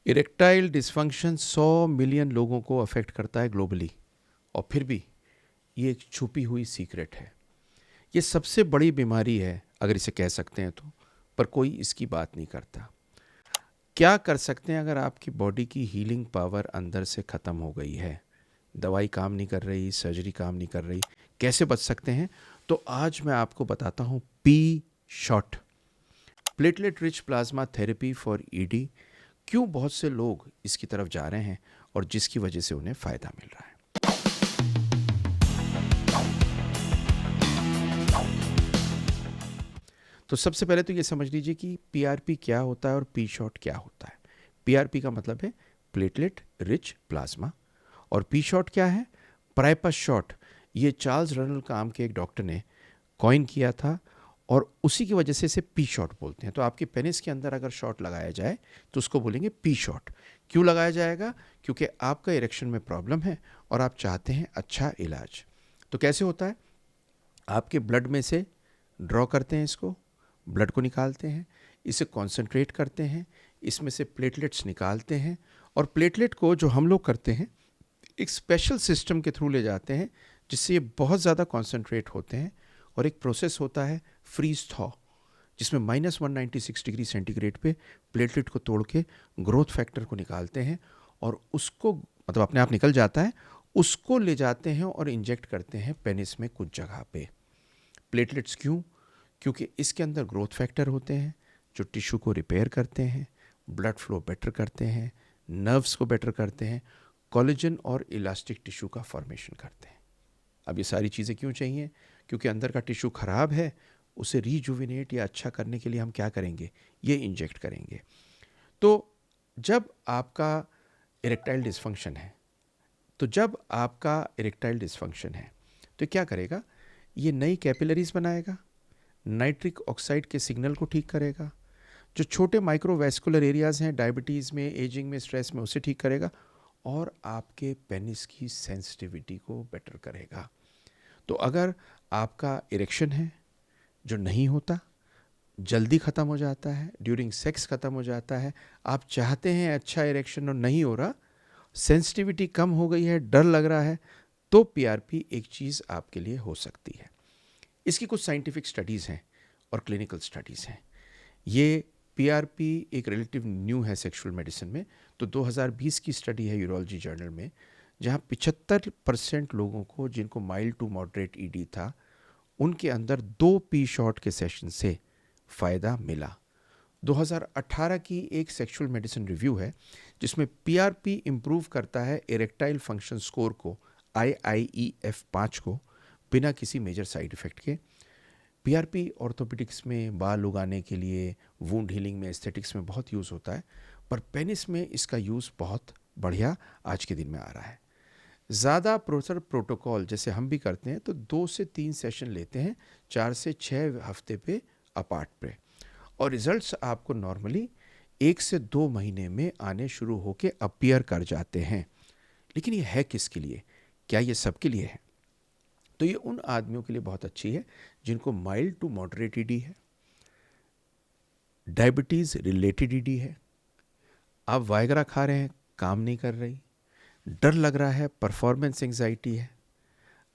Erectile dysfunction 100 million लोगों को affect करता है ग्लोबली, और फिर भी ये एक छुपी हुई सीक्रेट है। ये सबसे बड़ी बीमारी है अगर इसे कह सकते हैं तो, पर कोई इसकी बात नहीं करता। क्या कर सकते हैं अगर आपकी बॉडी की हीलिंग पावर अंदर से ख़त्म हो गई है, दवाई काम नहीं कर रही, सर्जरी काम नहीं कर रही, कैसे बच सकते हैं? तो आज मैं आपको बताता हूँ P shot, platelet rich plasma therapy for ED. क्यों बहुत से लोग इसकी तरफ जा रहे हैं और जिसकी वजह से उन्हें फ़ायदा मिल रहा है। तो सबसे पहले तो ये समझ लीजिए कि पीआरपी क्या होता है और पी शॉट क्या होता है। पीआरपी का मतलब है प्लेटलेट रिच प्लाज्मा, और पी शॉट क्या है? प्राइपस शॉट। ये चार्ल्स रनल काम के एक डॉक्टर ने कॉइन किया था, और उसी की वजह से इसे पी शॉट बोलते हैं। तो आपके पेनिस के अंदर अगर शॉट लगाया जाए तो उसको बोलेंगे पी शॉट। क्यों लगाया जाएगा? क्योंकि आपका इरेक्शन में प्रॉब्लम है और आप चाहते हैं अच्छा इलाज। तो कैसे होता है? आपके ब्लड में से ड्रॉ करते हैं, इसको ब्लड को निकालते हैं, इसे कॉन्सेंट्रेट करते हैं, इसमें से प्लेटलेट्स निकालते हैं, और प्लेटलेट को जो हम लोग करते हैं एक स्पेशल सिस्टम के थ्रू ले जाते हैं जिससे ये बहुत ज़्यादा कॉन्सेंट्रेट होते हैं, और एक प्रोसेस होता है फ्रीज थॉ, जिसमें -196 डिग्री सेंटीग्रेड पे प्लेटलेट को तोड़ के ग्रोथ फैक्टर को निकालते हैं, और उसको मतलब अपने आप निकल जाता है, उसको ले जाते हैं और इंजेक्ट करते हैं पेनिस में कुछ जगह पे। प्लेटलेट्स क्यों? क्योंकि इसके अंदर ग्रोथ फैक्टर होते हैं जो टिश्यू को रिपेयर करते हैं, ब्लड फ्लो बेटर करते हैं, नर्व्स को बेटर करते हैं, कोलेजन और इलास्टिक टिश्यू का फॉर्मेशन करते हैं। अब ये सारी चीज़ें क्यों चाहिए? क्योंकि अंदर का टिश्यू ख़राब है, उसे रीजुविनेट या अच्छा करने के लिए हम क्या करेंगे? ये इंजेक्ट करेंगे। तो जब आपका इरेक्टाइल डिसफंक्शन है, तो क्या करेगा? ये नई कैपिलरीज बनाएगा, नाइट्रिक ऑक्साइड के सिग्नल को ठीक करेगा, जो छोटे माइक्रोवैस्कुलर एरियाज़ हैं डायबिटीज़ में, एजिंग में, स्ट्रेस में, उसे ठीक करेगा, और आपके पेनिस की सेंसिटिविटी को बेटर करेगा। तो अगर आपका इरेक्शन है जो नहीं होता, जल्दी ख़त्म हो जाता है, ड्यूरिंग सेक्स ख़त्म हो जाता है, आप चाहते हैं अच्छा इरेक्शन और नहीं हो रहा, सेंसिटिविटी कम हो गई है, डर लग रहा है, तो पीआरपी एक चीज़ आपके लिए हो सकती है। इसकी कुछ साइंटिफिक स्टडीज़ हैं और क्लिनिकल स्टडीज़ हैं। ये पीआरपी एक रिलेटिव न्यू है सेक्सुअल मेडिसिन में। तो 2020 की स्टडी है यूरोलॉजी जर्नल में, जहाँ 75% लोगों को जिनको माइल्ड टू मॉडरेट ईडी था, उनके अंदर 2 पी शॉट के सेशन से फ़ायदा मिला। 2018 की एक सेक्सुअल मेडिसिन रिव्यू है जिसमें पीआरपी इम्प्रूव करता है इरेक्टाइल फंक्शन स्कोर को, IIEF-5 को, बिना किसी मेजर साइड इफ़ेक्ट के। पीआरपी ऑर्थोपेडिक्स में, बाल उगाने के लिए, वुंड हीलिंग में, एस्थेटिक्स में बहुत यूज़ होता है, पर पेनिस में इसका यूज़ बहुत बढ़िया आज के दिन में आ रहा है। ज़्यादा प्रोटोकॉल जैसे हम भी करते हैं तो 2 से 3 सेशन लेते हैं, 4 से 6 हफ्ते पे अपार्ट पे, और रिजल्ट्स आपको नॉर्मली 1 से 2 महीने में आने शुरू होके अपीयर कर जाते हैं। लेकिन ये है किसके लिए? क्या ये सबके लिए है? तो ये उन आदमियों के लिए बहुत अच्छी है जिनको माइल्ड टू मॉडरेट ईडी है, डायबिटीज़ रिलेटेड ईडी है, आप वायग्रा खा रहे हैं, काम नहीं कर रही, डर लग रहा है, परफॉर्मेंस एंजाइटी है,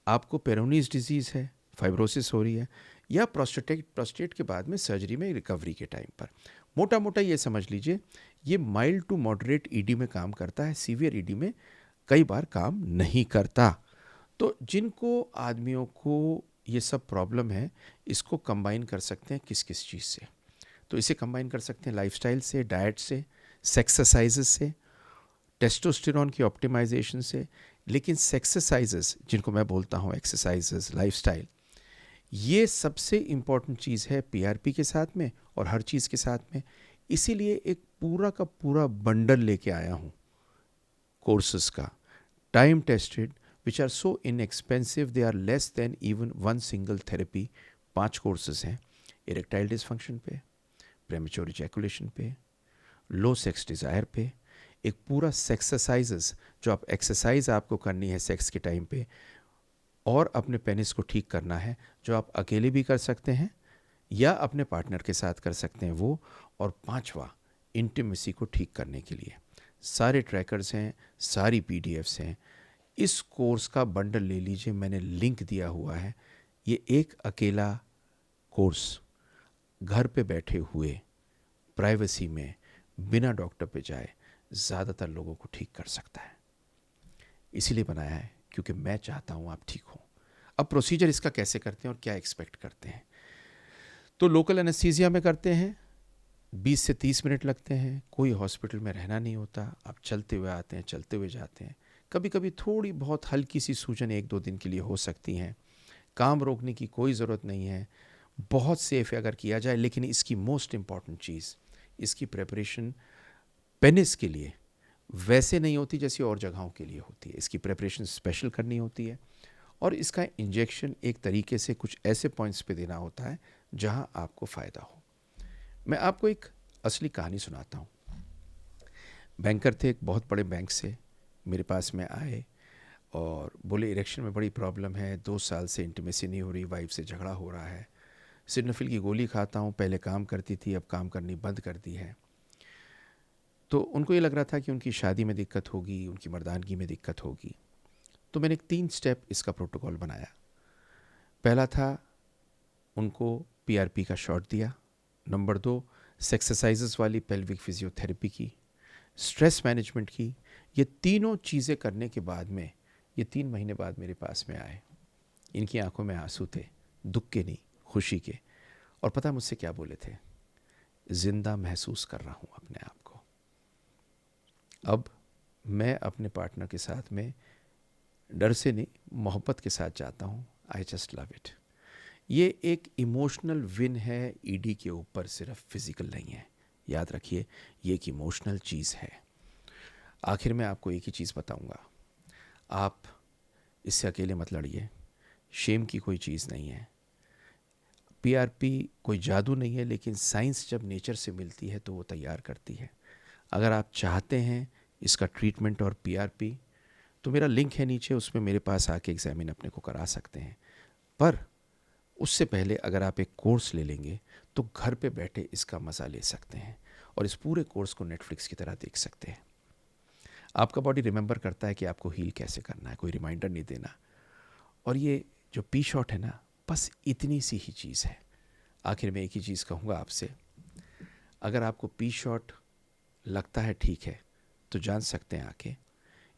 आपको पेरोनीज डिजीज़ है, फाइब्रोसिस हो रही है, या प्रोस्टेट के बाद में सर्जरी में रिकवरी के टाइम पर। मोटा मोटा ये समझ लीजिए ये माइल्ड टू मॉडरेट ईडी में काम करता है, सीवियर ईडी में कई बार काम नहीं करता। तो जिनको आदमियों को ये सब प्रॉब्लम है, इसको कंबाइन कर सकते हैं किस किस चीज़ से? तो इसे कंबाइन कर सकते हैं लाइफस्टाइल से, डाइट से, सेक्सरसाइजेस से, टेस्टोस्टेरोन की ऑप्टिमाइजेशन से। लेकिन सेक्सरसाइजेस जिनको मैं बोलता हूँ, एक्सरसाइजेस, लाइफस्टाइल, ये सबसे इम्पॉर्टेंट चीज़ है पीआरपी के साथ में और हर चीज़ के साथ में। इसीलिए एक पूरा का पूरा बंडल लेके आया हूँ कोर्सेज का, time tested, which are so inexpensive, they are less than even one single therapy. 5 courses हैं इरेक्टाइल डिसफंक्शन पे, प्रेमेच्योर इजैकुलेशन पे, लो सेक्स डिज़ायर पे, एक पूरा सेक्सरसाइजेस जो आप एक्सरसाइज आपको करनी है सेक्स के टाइम पे, और अपने पेनिस को ठीक करना है, जो आप अकेले भी कर सकते हैं या अपने पार्टनर के साथ कर सकते हैं वो, और 5वां इंटीमेसी को ठीक करने के लिए। सारे ट्रैकर्स हैं, सारी पीडीएफ्स हैं। इस कोर्स का बंडल ले लीजिए, मैंने लिंक दिया हुआ है। ये एक अकेला कोर्स घर पे बैठे हुए प्राइवेसी में बिना डॉक्टर पे जाए ज़्यादातर लोगों को ठीक कर सकता है। इसीलिए बनाया है क्योंकि मैं चाहता हूँ आप ठीक हो। अब प्रोसीजर इसका कैसे करते हैं और क्या एक्सपेक्ट करते हैं। तो लोकल एनेस्थीसिया में करते हैं, 20 से 30 मिनट लगते हैं। कोई हॉस्पिटल में रहना नहीं होता, आप चलते हुए आते हैं, चलते हुए जाते हैं। कभी कभी थोड़ी बहुत हल्की सी सूजन 1-2 दिन के लिए हो सकती हैं। काम रोकने की कोई ज़रूरत नहीं है, बहुत सेफ है अगर किया जाए। लेकिन इसकी मोस्ट इम्पॉर्टेंट चीज़, इसकी प्रेपरेशन पेनिस के लिए वैसे नहीं होती जैसी और जगहों के लिए होती है। इसकी प्रेपरेशन स्पेशल करनी होती है और इसका इंजेक्शन एक तरीके से कुछ ऐसे पॉइंट्स पे देना होता है जहां आपको फ़ायदा हो। मैं आपको एक असली कहानी सुनाता हूँ। बैंकर थे एक बहुत बड़े बैंक से, मेरे पास में आए और बोले इरेक्शन में बड़ी प्रॉब्लम है, 2 साल से इंटीमेसी नहीं हो रही, वाइफ से झगड़ा हो रहा है, सिडनफिल की गोली खाता हूँ, पहले काम करती थी अब काम करनी बंद कर दी है। तो उनको ये लग रहा था कि उनकी शादी में दिक्कत होगी, उनकी मर्दानगी में दिक्कत होगी। तो मैंने एक 3 स्टेप इसका प्रोटोकॉल बनाया। पहला था उनको पीआरपी का शॉट दिया। नंबर 2 एक्सरसाइजेस वाली पेल्विक फिजियोथेरेपी की, स्ट्रेस मैनेजमेंट की। ये तीनों चीज़ें करने के बाद में ये 3 महीने बाद मेरे पास में आए। इनकी आंखों में आंसू थे, दुख के नहीं, खुशी के। और पता मुझसे क्या बोले थे? जिंदा महसूस कर रहा हूँ अपने आप को। अब मैं अपने पार्टनर के साथ में डर से नहीं, मोहब्बत के साथ जाता हूँ। I just love it. ये एक इमोशनल विन है ईडी के ऊपर, सिर्फ फिजिकल नहीं है। याद रखिए, ये एक इमोशनल चीज़ है। आखिर में आपको एक ही चीज़ बताऊंगा, आप इससे अकेले मत लड़िए। शेम की कोई चीज़ नहीं है। पीआरपी कोई जादू नहीं है, लेकिन साइंस जब नेचर से मिलती है तो वो तैयार करती है। अगर आप चाहते हैं इसका ट्रीटमेंट और पीआरपी, तो मेरा लिंक है नीचे, उसमें मेरे पास आके एग्जामिन अपने को करा सकते हैं। पर उससे पहले अगर आप एक कोर्स ले लेंगे तो घर पे बैठे इसका मज़ा ले सकते हैं और इस पूरे कोर्स को नेटफ्लिक्स की तरह देख सकते हैं। आपका बॉडी रिमेंबर करता है कि आपको हील कैसे करना है, कोई रिमाइंडर नहीं देना। और ये जो पी शॉट है ना, बस इतनी सी ही चीज़ है। आखिर में एक ही चीज़ कहूँगा आपसे, अगर आपको पी शॉट लगता है ठीक है तो जान सकते हैं आके,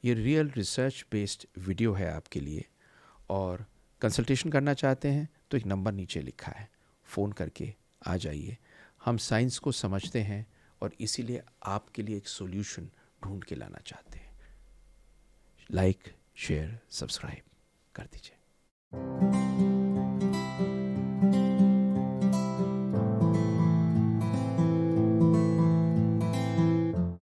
ये रियल रिसर्च बेस्ड वीडियो है आपके लिए। और कंसल्टेशन करना चाहते हैं तो एक नंबर नीचे लिखा है, फ़ोन करके आ जाइए। हम साइंस को समझते हैं और इसीलिए आपके लिए एक सॉल्यूशन ढूंढ के लाना चाहते हैं। लाइक, शेयर, सब्सक्राइब कर दीजिए।